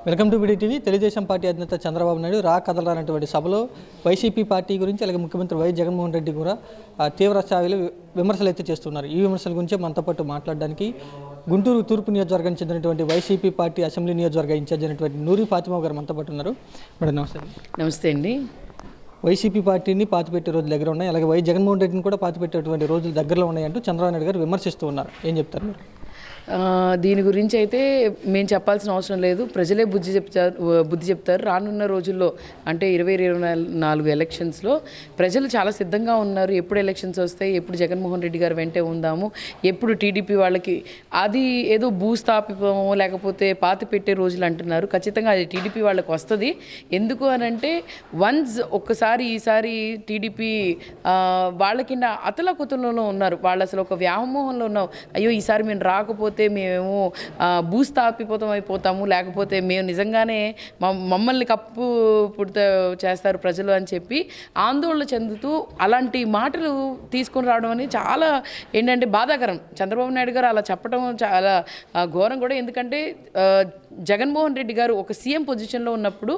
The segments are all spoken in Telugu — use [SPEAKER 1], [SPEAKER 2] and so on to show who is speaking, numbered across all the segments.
[SPEAKER 1] Welcome to B D TV. Telugu Desam party అధినేత చంద్రబాబు నాయుడు రా కదలనటువంటి సభలో వైసీపీ పార్టీ గురించి అలాగే ముఖ్యమంత్రి వై జగన్మోహన్ రెడ్డి కూడా తీవ్ర స్థాయిలో విమర్శలు అయితే చేస్తున్నారు. ఈ విమర్శల గురించి మనతో పాటు మాట్లాడడానికి గుంటూరు తూర్పు నియోజకవర్గానికి చెందినటువంటి వైసీపీ పార్టీ అసెంబ్లీ నియోజకవర్గ ఇన్ఛార్జ్ అయినటువంటి నూరి ఫాతిమా గారు మనతో పాటు ఉన్నారు. మేడం నమస్తే.
[SPEAKER 2] నమస్తే అండి.
[SPEAKER 1] వైసీపీ పార్టీని పాతిపెట్టే రోజులు దగ్గర ఉన్నాయి, అలాగే వై జగన్మోహన్ రెడ్డిని కూడా పాతిపెట్టేటువంటి రోజులు దగ్గరలో ఉన్నాయంటూ చంద్రబాబు నాయుడు గారు విమర్శిస్తూ ఉన్నారు. ఏం చెప్తారు మీరు?
[SPEAKER 2] దీని గురించి అయితే మేము చెప్పాల్సిన అవసరం లేదు, ప్రజలే బుద్ధి చెప్తారు. రానున్న రోజుల్లో అంటే 2024 ఎలక్షన్స్లో ప్రజలు చాలా సిద్ధంగా ఉన్నారు. ఎప్పుడు ఎలక్షన్స్ వస్తాయి, ఎప్పుడు జగన్మోహన్ రెడ్డి గారు వెంటే ఉందాము, ఎప్పుడు టీడీపీ వాళ్ళకి అది ఏదో భూస్థాపితమో లేకపోతే పాతి పెట్టే రోజులు అంటున్నారు. ఖచ్చితంగా అది టీడీపీ వాళ్ళకి వస్తుంది. ఎందుకు అనంటే ఒక్కసారి ఈసారి టీడీపీ వాళ్ళ కింద అతలకుతలలో ఉన్నారు. వాళ్ళు అసలు ఒక వ్యామోహంలో ఉన్నాం. అయ్యో ఈసారి మేము రాకపోతే మేము భూస్థాపితం అయిపోతాము, లేకపోతే మేము నిజంగానే మమ్మల్ని కప్పు పుడత చేస్తారు ప్రజలు అని చెప్పి ఆందోళన చెందుతూ అలాంటి మాటలు తీసుకొని రావడం అనేది చాలా ఏంటంటే బాధాకరం. చంద్రబాబు నాయుడు గారు అలా చెప్పడం చాలా ఘోరం కూడా. ఎందుకంటే జగన్మోహన్ రెడ్డి గారు ఒక సీఎం పొజిషన్లో ఉన్నప్పుడు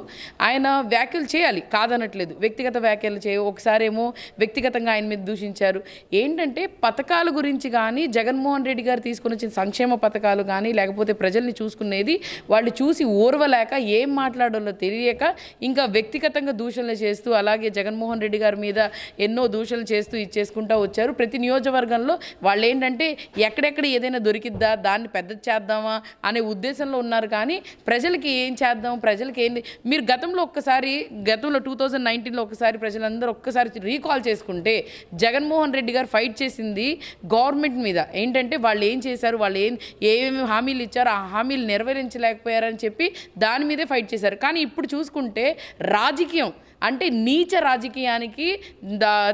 [SPEAKER 2] ఆయన వ్యాఖ్యలు చేయాలి, కాదనట్లేదు. వ్యక్తిగత వ్యాఖ్యలు ఒకసారి ఏమో వ్యక్తిగతంగా ఆయన మీద దూషించారు. ఏంటంటే పథకాల గురించి కానీ జగన్మోహన్ రెడ్డి గారు తీసుకుని వచ్చిన సంక్షేమ పథకాలు కానీ లేకపోతే ప్రజల్ని చూసుకునేది వాళ్ళు చూసి ఓర్వలేక ఏం మాట్లాడాలో తెలియక ఇంకా వ్యక్తిగతంగా దూషణలు చేస్తూ అలాగే జగన్మోహన్ రెడ్డి గారి మీద ఎన్నో దూషణలు చేస్తూ ఇచ్చేసుకుంటూ వచ్చారు. ప్రతి నియోజకవర్గంలో వాళ్ళు ఏంటంటే ఎక్కడెక్కడ ఏదైనా దొరికిద్దా దాన్ని పెద్ద చేద్దామా అనే ఉద్దేశంలో ఉన్నారు. కానీ ప్రజలకి ఏం చేద్దాం, ప్రజలకి ఏంది మీరు గతంలో 2019లో ఒకసారి ప్రజలందరూ ఒక్కసారి రీకాల్ చేసుకుంటే జగన్మోహన్ రెడ్డి గారు ఫైట్ చేసింది గవర్నమెంట్ మీద. ఏంటంటే వాళ్ళు ఏం చేశారు, వాళ్ళు ఏమేమి హామీలు ఇచ్చారో ఆ హామీలు నెరవేరించలేకపోయారని చెప్పి దాని మీదే ఫైట్ చేశారు. కానీ ఇప్పుడు చూసుకుంటే రాజకీయం అంటే నీచ రాజకీయానికి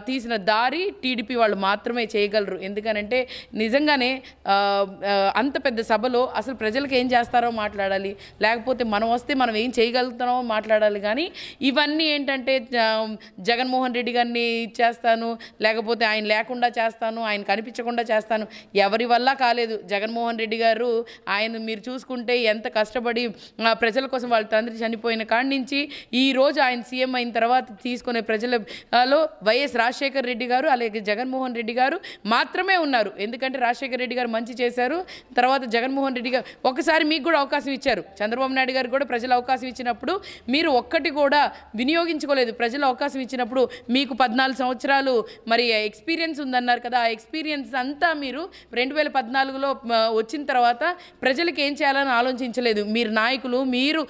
[SPEAKER 2] తీసిన దారి టీడీపీ వాళ్ళు మాత్రమే చేయగలరు. ఎందుకనంటే నిజంగానే అంత పెద్ద సభలో అసలు ప్రజలకు ఏం చేస్తారో మాట్లాడాలి, లేకపోతే మనం వస్తే మనం ఏం చేయగలుగుతామో మాట్లాడాలి. కానీ ఇవన్నీ ఏంటంటే జగన్మోహన్ రెడ్డి గారిని ఇచ్చేస్తాను, లేకపోతే ఆయన లేకుండా చేస్తాను, ఆయన కనిపించకుండా చేస్తాను, ఎవరి వల్ల కాలేదు. జగన్మోహన్ రెడ్డి గారు ఆయన మీరు చూసుకుంటే ఎంత కష్టపడి ప్రజల కోసం వాళ్ళ తండ్రి చనిపోయిన కాడి నుంచి ఈరోజు ఆయన సీఎం అయిన తర్వాత తీసుకునే ప్రజలలో వైఎస్ రాజశేఖర్ రెడ్డి గారు అలాగే జగన్మోహన్ రెడ్డి గారు మాత్రమే ఉన్నారు. ఎందుకంటే రాజశేఖర్ రెడ్డి గారు మంచి చేశారు, తర్వాత జగన్మోహన్ రెడ్డి గారు ఒకసారి మీకు కూడా అవకాశం ఇచ్చారు. చంద్రబాబు నాయుడు గారు కూడా ప్రజలు అవకాశం ఇచ్చినప్పుడు మీరు ఒక్కటి కూడా వినియోగించుకోలేదు. ప్రజలు అవకాశం ఇచ్చినప్పుడు మీకు 14 సంవత్సరాలు మరి ఎక్స్పీరియన్స్ ఉందన్నారు కదా, ఆ ఎక్స్పీరియన్స్ అంతా మీరు 2014లో వచ్చిన తర్వాత ప్రజలకు ఏం చేయాలని ఆలోచించలేదు. మీరు నాయకులు మీరు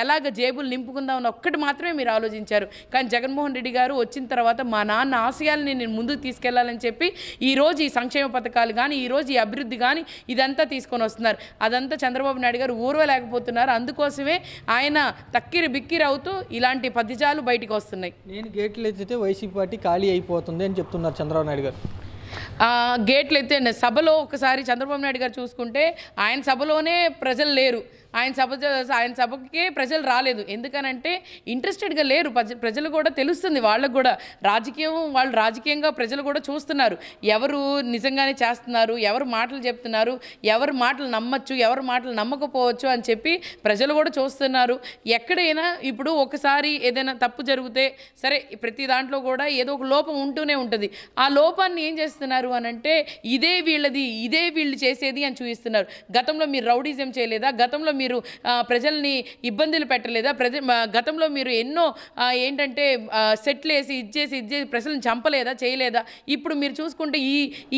[SPEAKER 2] ఎలాగ జేబులు నింపుకుందామని ఒక్కటి మాత్రమే మీరు ఆలోచించారు. కానీ జగన్మోహన్ రెడ్డి గారు వచ్చిన తర్వాత మా నాన్న ఆశయాలని నేను ముందుకు తీసుకెళ్లాలని చెప్పి ఈరోజు ఈ సంక్షేమ పథకాలు కానీ ఈరోజు ఈ అభివృద్ధి కానీ ఇదంతా తీసుకొని వస్తున్నారు. అదంతా చంద్రబాబు నాయుడు గారు ఊర్వలేకపోతున్నారు. అందుకోసమే ఆయన తక్కిరి బిక్కిరి అవుతూ ఇలాంటి పద్యాలు బయటికి వస్తున్నాయి.
[SPEAKER 1] నేను గేట్లు ఎత్తితే వైసీపీ పార్టీ ఖాళీ అయిపోతుంది అని చెప్తున్నారు చంద్రబాబు నాయుడు గారు.
[SPEAKER 2] గేట్లు ఎత్తే సభలో ఒకసారి చంద్రబాబు నాయుడు గారు చూసుకుంటే ఆయన సభలోనే ప్రజలు లేరు, ఆయన సభకే ప్రజలు రాలేదు. ఎందుకనంటే ఇంట్రెస్టెడ్గా లేరు. ప్రజలు కూడా తెలుస్తుంది, వాళ్ళకు కూడా వాళ్ళు రాజకీయంగా ప్రజలు కూడా చూస్తున్నారు ఎవరు నిజంగానే చేస్తున్నారు, ఎవరు మాటలు చెప్తున్నారు, ఎవరు మాటలు నమ్మచ్చు, ఎవరు మాటలు నమ్మకపోవచ్చు అని చెప్పి ప్రజలు కూడా చూస్తున్నారు. ఎక్కడైనా ఇప్పుడు ఒకసారి ఏదైనా తప్పు జరిగితే సరే ప్రతి దాంట్లో కూడా ఏదో ఒక లోపం ఉంటూనే ఉంటుంది. ఆ లోపాన్ని ఏం చేస్తున్నారు అని అంటే ఇదే వీళ్ళు చేసేది అని చూపిస్తున్నారు. గతంలో మీరు రౌడీజం చేయలేదా, గతంలో మీరు ప్రజల్ని ఇబ్బందులు పెట్టలేదా, గతంలో మీరు ఎన్నో ఏంటంటే సెట్లు వేసి ఇచ్చేసి ప్రజలను చంపలేదా, చేయలేదా? ఇప్పుడు మీరు చూసుకుంటే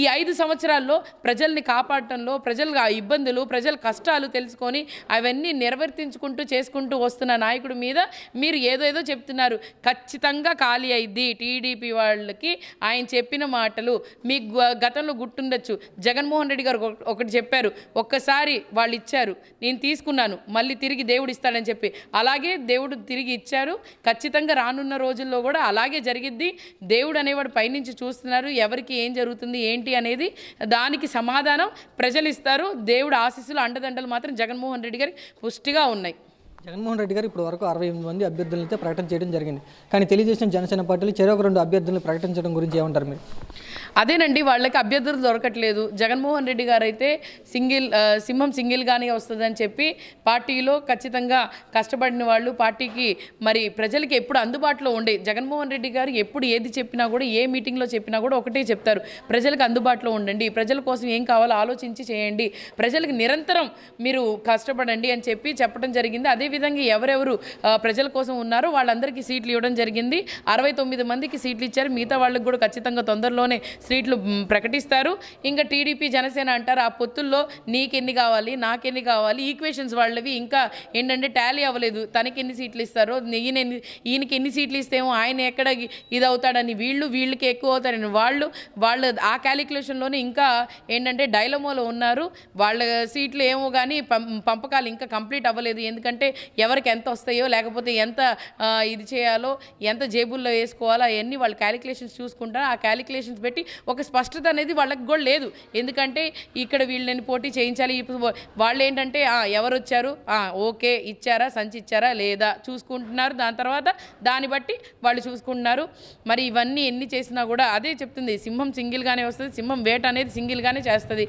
[SPEAKER 2] ఈ 5 సంవత్సరాల్లో ప్రజల్ని కాపాడటంలో ప్రజల ఇబ్బందులు ప్రజల కష్టాలు తెలుసుకొని అవన్నీ నిర్వర్తించుకుంటూ చేసుకుంటూ వస్తున్న నాయకుడి మీద మీరు ఏదో చెప్తున్నారు. ఖచ్చితంగా ఖాళీ అయింది టీడీపీ వాళ్ళకి. ఆయన చెప్పిన మాటలు మీకు గతంలో గుర్తుండొచ్చు. జగన్మోహన్ రెడ్డి గారు ఒకటి చెప్పారు, ఒక్కసారి వాళ్ళు ఇచ్చారు, నేను తీసుకున్నాను, మళ్ళీ తిరిగి దేవుడు ఇస్తాడని చెప్పి. అలాగే దేవుడు తిరిగి ఇచ్చారు. ఖచ్చితంగా రానున్న రోజుల్లో కూడా అలాగే జరిగిద్ది. దేవుడు అనేవాడు పైనుంచి చూస్తున్నారు, ఎవరికి ఏం జరుగుతుంది ఏంటి అనేది దానికి సమాధానం ప్రజలు ఇస్తారు. దేవుడు ఆశీస్సులు అండదండలు మాత్రం జగన్మోహన్ రెడ్డి గారికి పుష్టిగా ఉన్నాయి.
[SPEAKER 1] జగన్మోహన్ రెడ్డి గారు ఇప్పుడు వరకు 68 మంది అభ్యర్థులను అయితే ప్రకటన చేయడం జరిగింది. కానీ తెలుగుదేశం జనసేన పార్టీలు చెరొక 2 అభ్యర్థులను ప్రకటించడం గురించి ఏమంటారు మీరు?
[SPEAKER 2] అదేనండి, వాళ్ళకి అభ్యర్థులు దొరకట్లేదు. జగన్మోహన్ రెడ్డి గారు అయితే సింహం సింగిల్గానే వస్తుందని చెప్పి పార్టీలో ఖచ్చితంగా కష్టపడిన వాళ్ళు, పార్టీకి మరి ప్రజలకి ఎప్పుడు అందుబాటులో ఉండే జగన్మోహన్ రెడ్డి గారు ఎప్పుడు ఏది చెప్పినా కూడా, ఏ మీటింగ్లో చెప్పినా కూడా ఒకటే చెప్తారు, ప్రజలకు అందుబాటులో ఉండండి, ప్రజల కోసం ఏం కావాలో ఆలోచించి చేయండి, ప్రజలకు నిరంతరం మీరు కష్టపడండి అని చెప్పడం జరిగింది. అదేవిధంగా ఎవరెవరు ప్రజల కోసం ఉన్నారో వాళ్ళందరికీ సీట్లు ఇవ్వడం జరిగింది. 69 మందికి సీట్లు ఇచ్చారు. మిగతా వాళ్ళకి కూడా ఖచ్చితంగా తొందరలోనే సీట్లు ప్రకటిస్తారు. ఇంకా టీడీపీ జనసేన అంటారు, ఆ పొత్తుల్లో నీకెన్ని కావాలి, నాకెన్ని కావాలి, ఈక్వేషన్స్ వాళ్ళవి ఇంకా ఏంటంటే టాలీ అవ్వలేదు, తనకి ఎన్ని సీట్లు ఇస్తారో, ఈయనకి ఎన్ని సీట్లు ఇస్తేమో ఆయన ఎక్కడ ఇది అవుతాడని వీళ్ళకి ఎక్కువ అవుతారని వాళ్ళు ఆ క్యాలిక్యులేషన్లోనే ఇంకా ఏంటంటే డైలమోలో ఉన్నారు. వాళ్ళ సీట్లు ఏమో కానీ పంపకాలు ఇంకా కంప్లీట్ అవ్వలేదు. ఎందుకంటే ఎవరికి ఎంత వస్తాయో, లేకపోతే ఎంత ఇది చేయాలో, ఎంత జేబుల్లో వేసుకోవాలో అవన్నీ వాళ్ళు క్యాలిక్యులేషన్స్ చూసుకుంటారు. ఆ క్యాలిక్యులేషన్స్ పెట్టి ఒక స్పష్టత అనేది వాళ్ళకి కూడా లేదు. ఎందుకంటే ఇక్కడ వీళ్ళని పోటీ చేయించాలి. ఇప్పుడు వాళ్ళు ఏంటంటే ఎవరు వచ్చారు, ఓకే ఇచ్చారా, సంచి ఇచ్చారా లేదా చూసుకుంటున్నారు. దాని తర్వాత దాన్ని బట్టి వాళ్ళు చూసుకుంటున్నారు. మరి ఇవన్నీ ఎన్ని చేసినా కూడా అదే చెప్తుంది, సింహం సింగిల్గానే వస్తుంది, సింహం వేట అనేది సింగిల్గానే చేస్తుంది.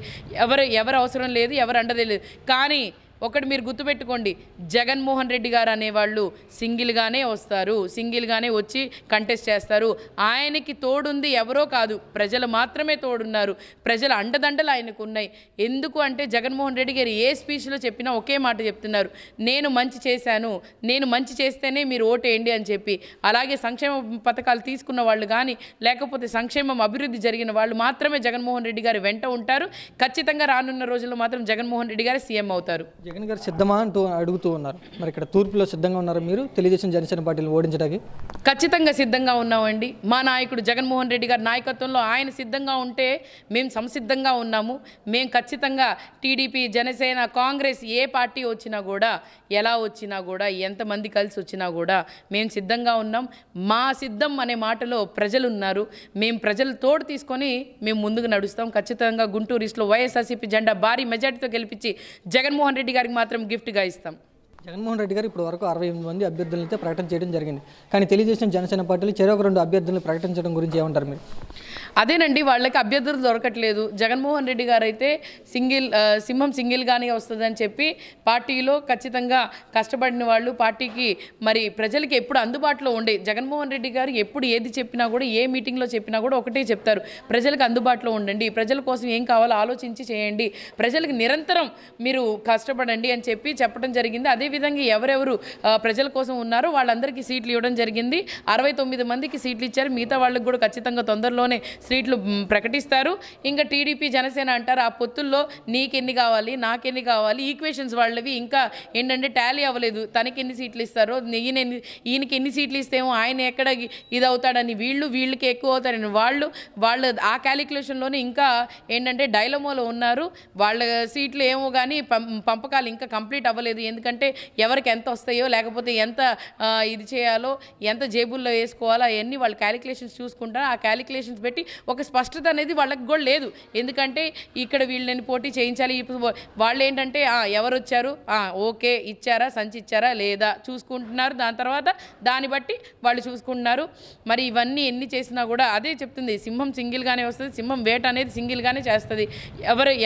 [SPEAKER 2] ఎవరు అవసరం లేదు, ఎవరు అండదే లేదు. కానీ ఒకటి మీరు గుర్తుపెట్టుకోండి, జగన్మోహన్ రెడ్డి గారు అనేవాళ్ళు సింగిల్గానే వస్తారు, సింగిల్గానే వచ్చి కంటెస్ట్ చేస్తారు. ఆయనకి తోడుంది ఎవరో కాదు, ప్రజలు మాత్రమే తోడున్నారు. ప్రజల అండదండలు ఆయనకు ఉన్నాయి. ఎందుకు అంటే జగన్మోహన్ రెడ్డి గారు ఏ స్పీచ్లో చెప్పినా ఒకే మాట చెప్తున్నారు, నేను మంచి చేశాను, నేను మంచి చేస్తేనే మీరు ఓటేయండి అని చెప్పి. అలాగే సంక్షేమ పథకాలు తీసుకున్న వాళ్ళు కానీ, లేకపోతే సంక్షేమం అభివృద్ధి జరిగిన వాళ్ళు మాత్రమే జగన్మోహన్ రెడ్డి గారు వెంట ఉంటారు. ఖచ్చితంగా రానున్న రోజుల్లో మాత్రం జగన్మోహన్ రెడ్డి గారు సీఎం అవుతారు.
[SPEAKER 1] జగన్ గారు సిద్ధమా అంటూ అడుగుతూ ఉన్నారు. మరి ఇక్కడ తూర్పులో సిద్ధంగా ఉన్నారు మీరు తెలుగుదేశం జనసేన పార్టీని ఓడించడానికి?
[SPEAKER 2] ఖచ్చితంగా సిద్ధంగా ఉన్నామండి. మా నాయకుడు జగన్మోహన్ రెడ్డి గారి నాయకత్వంలో ఆయన సిద్ధంగా ఉంటే మేము సంసిద్ధంగా ఉన్నాము. మేము ఖచ్చితంగా టీడీపీ, జనసేన, కాంగ్రెస్ ఏ పార్టీ వచ్చినా కూడా, ఎలా వచ్చినా కూడా, ఎంతమంది కలిసి వచ్చినా కూడా మేము సిద్ధంగా ఉన్నాం. మా సిద్ధం అనే మాటలో ప్రజలు ఉన్నారు. మేము ప్రజలు తోడు తీసుకొని మేము ముందుకు నడుస్తాం. ఖచ్చితంగా గుంటూరు ఈస్ట్లో వైఎస్ఆర్సీపీ జెండా భారీ మెజార్టీతో గెలిపించి జగన్మోహన్ రెడ్డి గారికి మాత్రం గిఫ్ట్గా ఇస్తాం.
[SPEAKER 1] జగన్మోహన్ రెడ్డి గారు ఇప్పుడు వరకు 68 మంది అభ్యర్థులను అయితే ప్రకటన చేయడం జరిగింది. కానీ తెలుగుదేశం జనసేన పార్టీలు చెరొక 2 అభ్యర్థులను ప్రకటించడం గురించి ఏమంటారు మీరు?
[SPEAKER 2] అదేనండి, వాళ్ళకి అభ్యర్థులు దొరకట్లేదు. జగన్మోహన్ రెడ్డి గారు అయితే సింహం సింగిల్గానే వస్తుందని చెప్పి పార్టీలో ఖచ్చితంగా కష్టపడిన వాళ్ళు, పార్టీకి మరి ప్రజలకి ఎప్పుడు అందుబాటులో ఉండే జగన్మోహన్ రెడ్డి గారు ఎప్పుడు ఏది చెప్పినా కూడా, ఏ మీటింగ్లో చెప్పినా కూడా ఒకటే చెప్తారు, ప్రజలకు అందుబాటులో ఉండండి, ప్రజల కోసం ఏం కావాలో ఆలోచించి చేయండి, ప్రజలకు నిరంతరం మీరు కష్టపడండి అని చెప్పడం జరిగింది. అదేవిధంగా ఎవరెవరు ప్రజల కోసం ఉన్నారో వాళ్ళందరికీ సీట్లు ఇవ్వడం జరిగింది. 69 మందికి సీట్లు ఇచ్చారు. మిగతా వాళ్ళకి కూడా ఖచ్చితంగా తొందరలోనే సీట్లు ప్రకటిస్తారు. ఇంకా టీడీపీ జనసేన అంటారు, ఆ పొత్తుల్లో నీకెన్ని కావాలి, నాకెన్ని కావాలి, ఈక్వేషన్స్ వాళ్ళవి ఇంకా ఏంటంటే టాలీ అవ్వలేదు, తనకి ఎన్ని సీట్లు ఇస్తారో, ఈయనకి ఎన్ని సీట్లు ఇస్తేమో ఆయన ఎక్కడ ఇది అవుతాడని వీళ్ళకి ఎక్కువ అవుతారని వాళ్ళు ఆ క్యాలిక్యులేషన్లోనే ఇంకా ఏంటంటే డైలమోలో ఉన్నారు. వాళ్ళ సీట్లు ఏమో కానీ పంపకాలు ఇంకా కంప్లీట్ అవ్వలేదు. ఎందుకంటే ఎవరికి ఎంత వస్తాయో, లేకపోతే ఎంత ఇది చేయాలో, ఎంత జేబుల్లో వేసుకోవాలో అవన్నీ వాళ్ళు క్యాలిక్యులేషన్స్ చూసుకుంటారు. ఆ క్యాలిక్యులేషన్స్ పెట్టి ఒక స్పష్టత అనేది వాళ్ళకి కూడా లేదు. ఎందుకంటే ఇక్కడ వీళ్ళని పోటీ చేయించాలి. ఇప్పుడు వాళ్ళు ఏంటంటే ఎవరు వచ్చారు, ఓకే ఇచ్చారా, సంచి ఇచ్చారా లేదా చూసుకుంటున్నారు. దాని తర్వాత దాన్ని బట్టి వాళ్ళు చూసుకుంటున్నారు. మరి ఇవన్నీ ఎన్ని చేసినా కూడా అదే చెప్తుంది, సింహం సింగిల్గానే వస్తుంది, సింహం వేట అనేది సింగిల్గానే చేస్తుంది.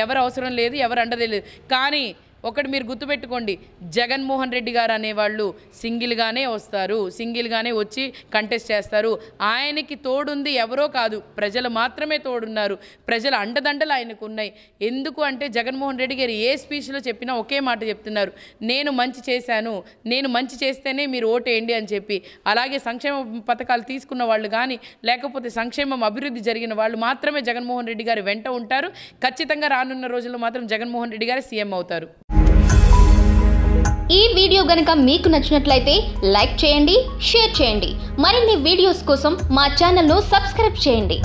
[SPEAKER 2] ఎవరు అవసరం లేదు, ఎవరు అండదే లేదు. కానీ ఒకటి మీరు గుర్తుపెట్టుకోండి, జగన్మోహన్ రెడ్డి గారు అనేవాళ్ళు సింగిల్గానే వస్తారు, సింగిల్గానే వచ్చి కంటెస్ట్ చేస్తారు. ఆయనకి తోడుంది ఎవరో కాదు, ప్రజలు మాత్రమే తోడున్నారు. ప్రజల అండదండలు ఆయనకు ఉన్నాయి. ఎందుకు అంటే జగన్మోహన్ రెడ్డి గారు ఏ స్పీచ్లో చెప్పినా ఒకే మాట చెప్తున్నారు, నేను మంచి చేశాను, నేను మంచి చేస్తేనే మీరు ఓటేయండి అని చెప్పి. అలాగే సంక్షేమ పథకాలు తీసుకున్న వాళ్ళు కానీ, లేకపోతే సంక్షేమం అభివృద్ధి జరిగిన వాళ్ళు మాత్రమే జగన్మోహన్ రెడ్డి గారు వెంట ఉంటారు. ఖచ్చితంగా రానున్న రోజుల్లో మాత్రం జగన్మోహన్ రెడ్డి గారు సీఎం అవుతారు.
[SPEAKER 3] ఈ వీడియో గనుక మీకు నచ్చినట్లయితే లైక్ చేయండి, షేర్ చేయండి. మరిన్ని వీడియోస్ కోసం మా ఛానల్ను సబ్స్క్రైబ్ చేయండి.